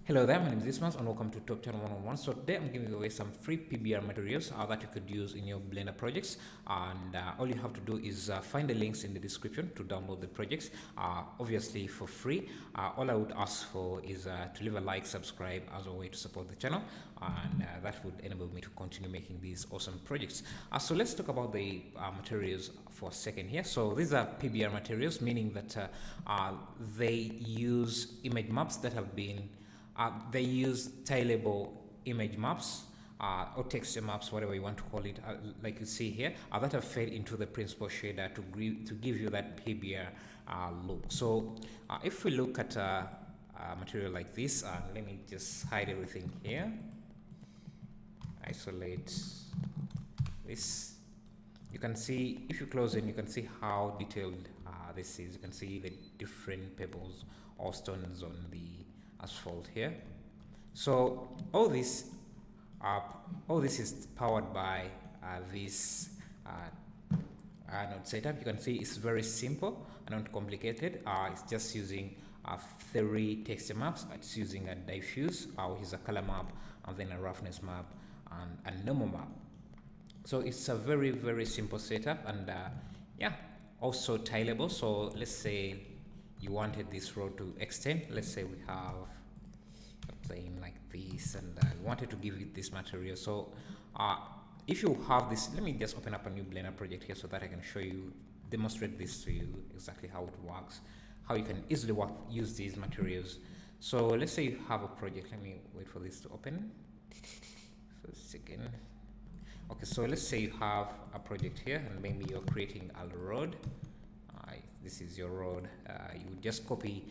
Hello there, my name is Ismas and welcome to Top Channel 101. So today I'm giving away some free PBR materials that you could use in your Blender projects, and all you have to do is find the links in the description to download the projects, obviously for free. All I would ask for is to leave a like, subscribe as a way to support the channel, and that would enable me to continue making these awesome projects. So let's talk about the materials for a second here. So these are PBR materials, meaning that they use image maps that have been they use tileable image maps or texture maps, whatever you want to call it, like you see here, that have fed into the principal shader to give you that PBR look. So if we look at a material like this, let me just hide everything here, isolate this. You can see, if you close it, you can see how detailed this is. You can see the different pebbles or stones on the asphalt here. So all this is powered by this node setup. You can see it's very simple and not complicated. It's just using 3 texture maps. It's using a diffuse, which is a color map, and then a roughness map and a normal map. So it's a very simple setup, and yeah, also tileable. So let's say you wanted this road to extend. Let's say we have a plane like this, and we wanted to give it this material. So if you have this, let me just open up a new Blender project here so that I can show you, demonstrate this to you exactly how it works, how you can easily use these materials. So let's say you have a project. Let me wait for this to open for a second. Okay, so let's say you have a project here, and maybe you're creating a road. This is your road. You would just copy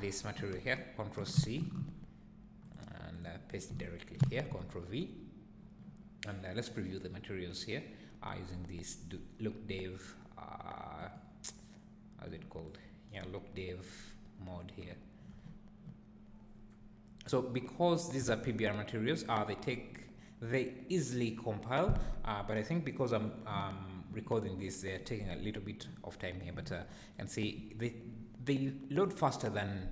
this material here, Ctrl C, and paste it directly here, Ctrl V. And let's preview the materials here using this look dev, how's it called? Yeah, look dev mod here. So because these are PBR materials, they easily compile, but I think because I'm recording this, they're taking a little bit of time here, but you can see they load faster than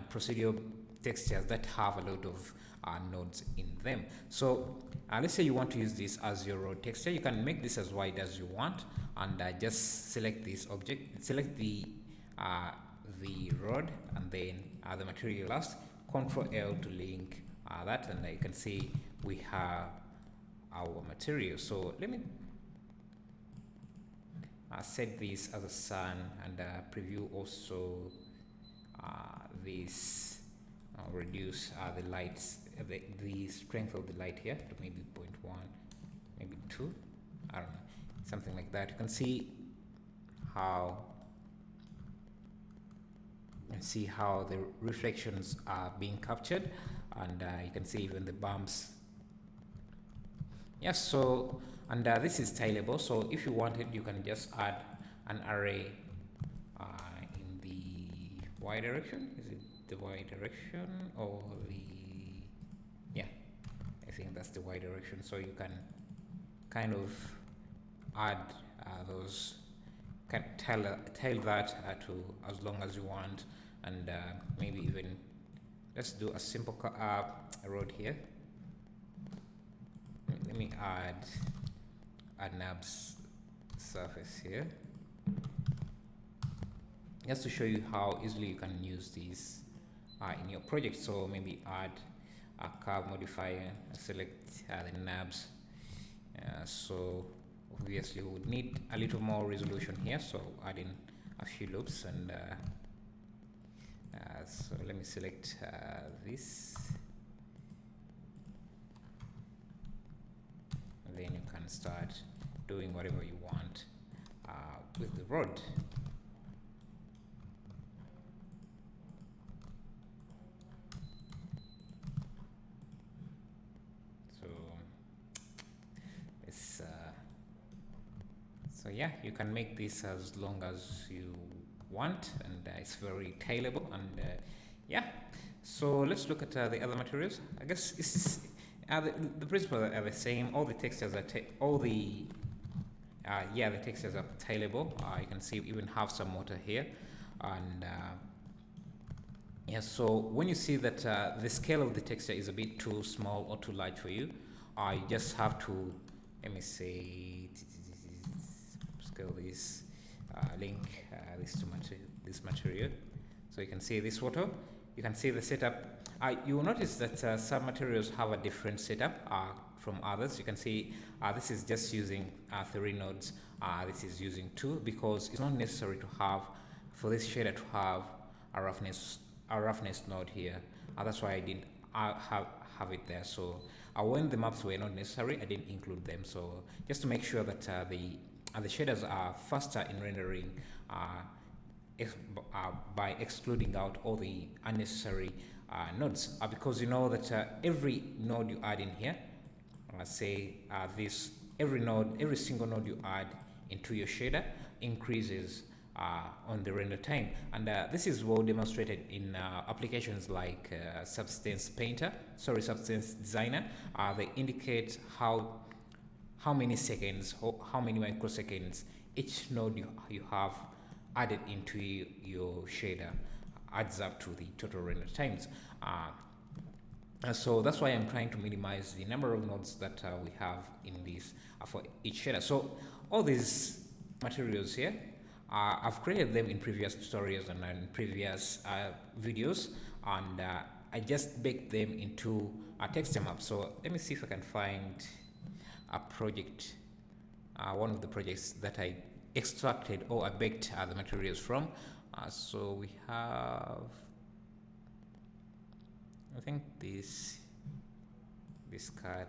procedural textures that have a lot of nodes in them. So let's say you want to use this as your road texture. You can make this as wide as you want, and just select this object, select the road, and then the material last. Ctrl L to link that, and you can see we have our material. So let me set this as a sun, and preview also this, reduce the lights, the strength of the light here to maybe 0.1, maybe 2, I don't know, something like that. You can see how the reflections are being captured, and you can see even the bumps. Yes, so, and this is tileable, so if you wanted, you can just add an array in the Y direction. Is it the Y direction or the, yeah, I think that's the Y direction. So you can kind of add those, can tell that to as long as you want, and maybe even let's do a simple road here. Let me add a nabs surface here, just to show you how easily you can use these in your project. So maybe add a curve modifier, select the nabs. So obviously we would need a little more resolution here, so add in a few loops, and so let me select this, and then you can start doing whatever you want with the road. So yeah, you can make this as long as you want, and it's very tailable, and yeah. So let's look at the other materials. I guess it's the principles are the same. All the textures are the textures are tailable. You can see we even have some water here, and Yeah, so when you see that the scale of the texture is a bit too small or too large for you, you just have to, let me say, scale this, link this to this material. So you can see this photo, you can see the setup. You will notice that some materials have a different setup from others. You can see this is just using 3 nodes, this is using 2, because it's not necessary to have, for this shader to have a roughness node here. That's why I didn't have it there. So when the maps were not necessary, I didn't include them. So just to make sure that the shaders are faster in rendering by excluding out all the unnecessary nodes, because you know that every node you add in here, say this, every single node you add into your shader increases on the render time, and this is well demonstrated in applications like Substance Designer. They indicate how many seconds or how many microseconds each node you have added into your shader adds up to the total render times. So that's why I'm trying to minimize the number of nodes that we have in this for each shader. So all these materials here, I've created them in previous tutorials and in previous videos, and I just baked them into a texture map. So let me see if I can find a project, one of the projects that I extracted or I baked the materials from. So we have, I think this card,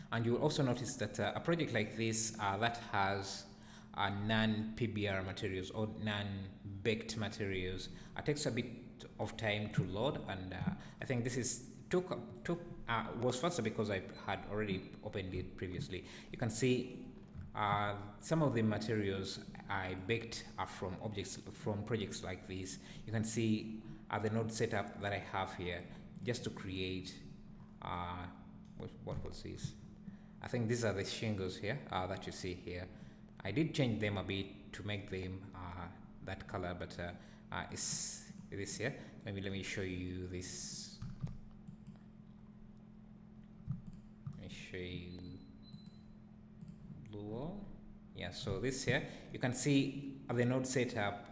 and you will also notice that a project like this that has non-PBR materials or non-baked materials takes a bit of time to load, and I think this is was faster because I had already opened it previously. You can see some of the materials I baked from projects like this. You can see the node setup that I have here just to create what was this? I think these are the shingles here that you see here. I did change them a bit to make them that color, but it's this here. Maybe let me show you this. Let me show you blue wall. Yeah, so this here, you can see the node setup.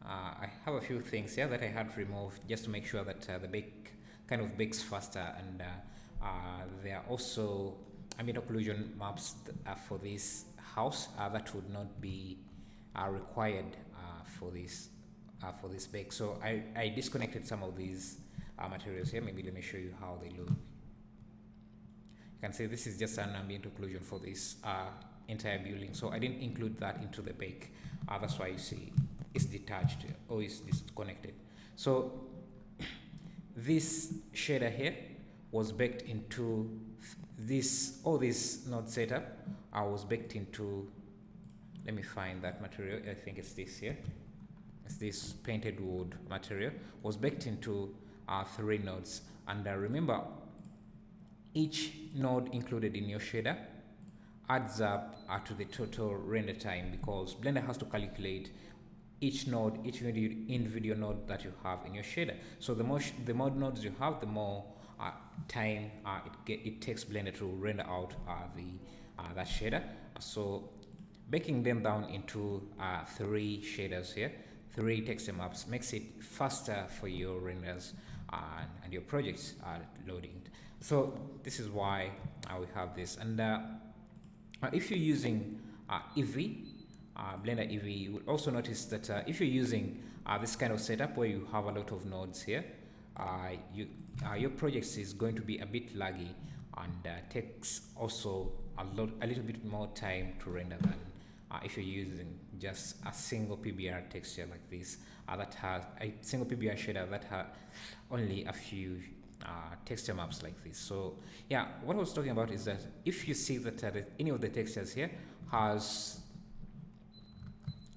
I have a few things here that I had removed just to make sure that the bake kind of bakes faster, and there are also ambient occlusion maps for this house that would not be required for this bake. So I disconnected some of these materials here. Maybe let me show you how they look. You can see this is just an ambient occlusion for this entire building, so I didn't include that into the bake. That's why you see it's detached or it's disconnected. So this shader here was baked into this, all this node setup was baked into, let me find that material, I think it's this here, it's this painted wood material, was baked into 3 nodes. And remember, each node included in your shader adds up to the total render time, because Blender has to calculate each node, each individual node that you have in your shader. So the more nodes you have, the more time it takes Blender to render out that shader. So breaking them down into 3 shaders here, 3 texture maps, makes it faster for your renders and your projects loading. So this is why we have this. And if you're using Eevee, Blender Eevee, you will also notice that if you're using this kind of setup where you have a lot of nodes here, your project is going to be a bit laggy and takes also a little bit more time to render than if you're using just a single PBR texture like this that has a single PBR shader that has only a few texture maps like this. So yeah, what I was talking about is that if you see that any of the textures here has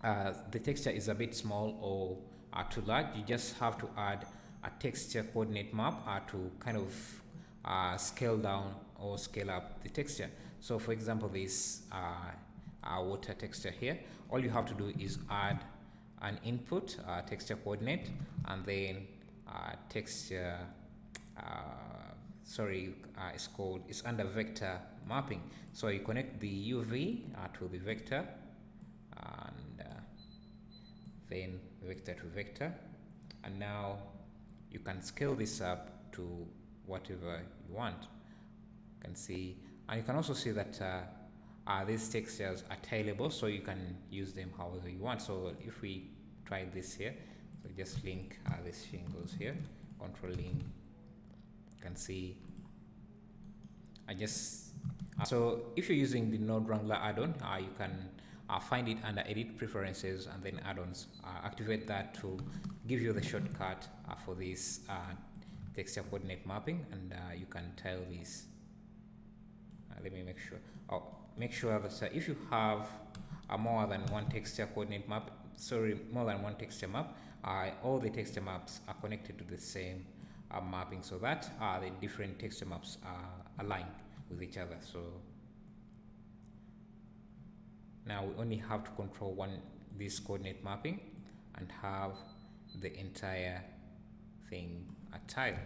the texture is a bit small or too large, you just have to add a texture coordinate map to kind of scale down or scale up the texture. So for example, this water texture here, all you have to do is add an input texture coordinate, and then texture it's under vector mapping. So you connect the UV to the vector, and then vector to vector, and now you can scale this up to whatever you want. You can see, and you can also see that these textures are tailable, so you can use them however you want. So if we try this here, so just link these shingles here, controlling. You can see I just so if you're using the Node Wrangler add-on, you can find it under Edit Preferences and then Add-ons. Activate that to give you the shortcut for this texture coordinate mapping, and you can tile this. Let me make sure. Make sure that if you have more than one texture coordinate map, more than one texture map, all the texture maps are connected to the same mapping, so that the different texture maps are aligned with each other. So now we only have to control this coordinate mapping and have the entire thing a tile.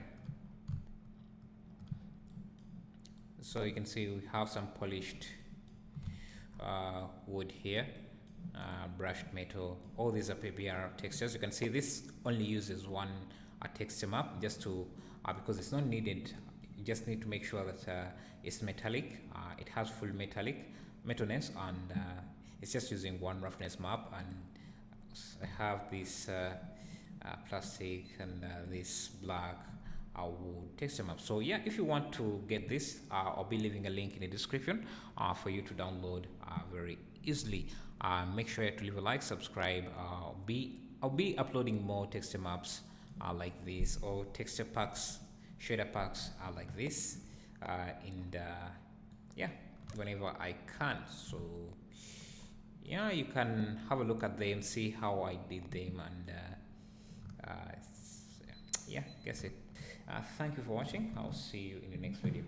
So you can see we have some polished wood here, brushed metal. All these are PBR textures. You can see this only uses one texture map, just to because it's not needed. You just need to make sure that it's metallic. It has full metalness, and it's just using one roughness map. And I have this plastic and this black wood texture map. So yeah, if you want to get this, I'll be leaving a link in the description for you to download very easily. Make sure to leave a like, subscribe. I'll be uploading more texture maps like this, or texture packs, shader packs like this, yeah, whenever I can. So yeah, you can have a look at them, see how I did them, and yeah, guess it. Thank you for watching. I'll see you in the next video.